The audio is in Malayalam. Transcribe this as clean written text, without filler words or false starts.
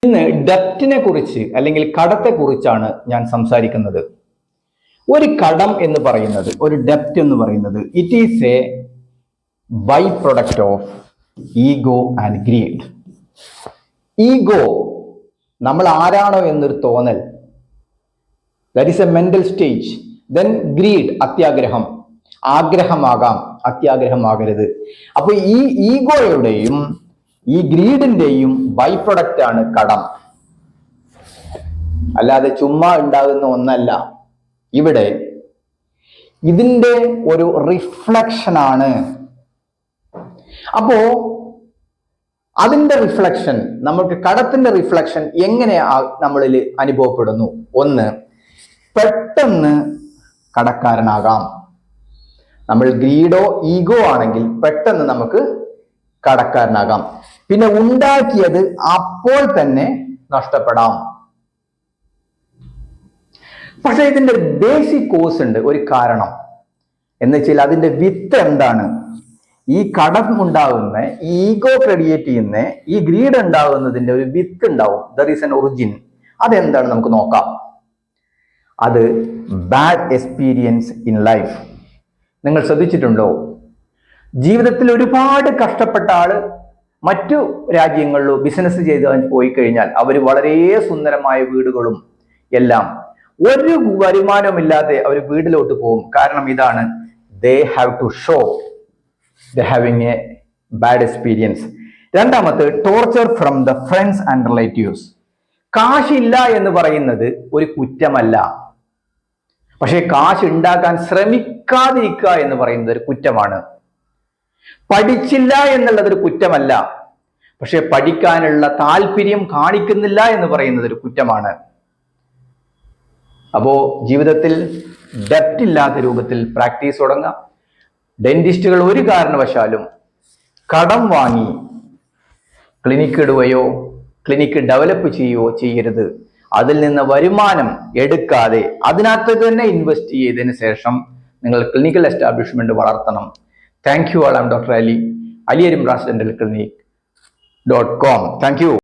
ഇന്ന് ഡെപ്റ്റിനെ കുറിച്ച് അല്ലെങ്കിൽ കടത്തെ കുറിച്ചാണ് ഞാൻ സംസാരിക്കുന്നത്. ഒരു കടം എന്ന് പറയുന്നത്, ഒരു ഡെപ്റ്റ് എന്ന് പറയുന്നത്, it is a by product of ego and greed. Ego, നമ്മൾ ആരാണോ എന്നൊരു തോന്നൽ, that is a mental stage. Then greed, അത്യാഗ്രഹം. ആഗ്രഹമാകാം, അത്യാഗ്രഹമാകരുത്. അപ്പൊ ഈ ഈഗോയുടെയും ഈ ഗ്രീഡിന്റെയും ബൈ പ്രൊഡക്റ്റ് ആണ് കടം, അല്ലാതെ ചുമ്മാ ഉണ്ടാകുന്ന ഒന്നല്ല. ഇവിടെ ഇതിന്റെ ഒരു റിഫ്ലക്ഷൻ ആണ്. അപ്പോ അതിന്റെ റിഫ്ലക്ഷൻ, നമുക്ക് കടത്തിന്റെ റിഫ്ലക്ഷൻ എങ്ങനെ നമ്മളിൽ അനുഭവപ്പെടുന്നു? ഒന്ന്, പെട്ടെന്ന് കടക്കാരനാകാം. നമ്മൾ ഗ്രീഡോ ഈഗോ ആണെങ്കിൽ പെട്ടെന്ന് നമുക്ക് കടക്കാരനാകാം. പിന്നെ ഉണ്ടാക്കിയത് അപ്പോൾ തന്നെ നഷ്ടപ്പെടാം. പക്ഷെ ഇതിന്റെ ബേസിക് കോസ് ഉണ്ട്, ഒരു കാരണം. എന്ന് വെച്ചാൽ അതിന്റെ വിത്ത് എന്താണ്? ഈ കടം ഉണ്ടാകുന്ന, ഈ ഈഗോ ക്രിയേറ്റ് ചെയ്യുന്ന, ഈ ഗ്രീഡ് ഉണ്ടാകുന്നതിന്റെ ഒരു വിത്ത് ഉണ്ടാവും. There is N origin. അതെന്താണ് നമുക്ക് നോക്കാം. അത് ബാഡ് എക്സ്പീരിയൻസ് ഇൻ ലൈഫ്. നിങ്ങൾ ശ്രദ്ധിച്ചിട്ടുണ്ടോ? ജീവിതത്തിൽ ഒരുപാട് കഷ്ടപ്പെട്ട ആള് മറ്റു രാജ്യങ്ങളിലോ ബിസിനസ് ചെയ്ത് പോയി കഴിഞ്ഞാൽ അവർ വളരെ സുന്ദരമായ വീടുകളും എല്ലാം, ഒരു വരുമാനമില്ലാതെ അവർ വീട്ടിലോട്ട് പോകും. കാരണം ഇതാണ്, they have to show they having a bad experience. രണ്ടാമത്, torture from the friends and relatives. കാശില്ല എന്ന് പറയുന്നത് ഒരു കുറ്റമല്ല, പക്ഷെ കാശ് ഉണ്ടാക്കാൻ ശ്രമിക്കാതിരിക്കുക എന്ന് പറയുന്നത് ഒരു കുറ്റമാണ്. പഠിച്ചില്ല എന്നുള്ളത് ഒരു കുറ്റമല്ല, പക്ഷെ പഠിക്കാനുള്ള താല്പര്യം കാണിക്കുന്നില്ല എന്ന് പറയുന്നത് ഒരു കുറ്റമാണ്. അപ്പോ ജീവിതത്തിൽ ഡെപ്റ്റ് ഇല്ലാത്ത രൂപത്തിൽ പ്രാക്ടീസ് തുടങ്ങാം. ഡെന്റിസ്റ്റുകൾ ഒരു കാരണവശാലും കടം വാങ്ങി ക്ലിനിക്ക് ഇടുകയോ ക്ലിനിക്ക് ഡെവലപ്പ് ചെയ്യുകയോ ചെയ്യരുത്. അതിൽ നിന്ന് വരുമാനം എടുക്കാതെ അതിനകത്ത് തന്നെ ഇൻവെസ്റ്റ് ചെയ്തതിന് ശേഷം നിങ്ങൾ ക്ലിനിക്കൽ എസ്റ്റാബ്ലിഷ്മെന്റ് വളർത്തണം. Thank you all. I'm doctor Ali, അലിയരിമ്രാസ് dental clinic .com. Thank U.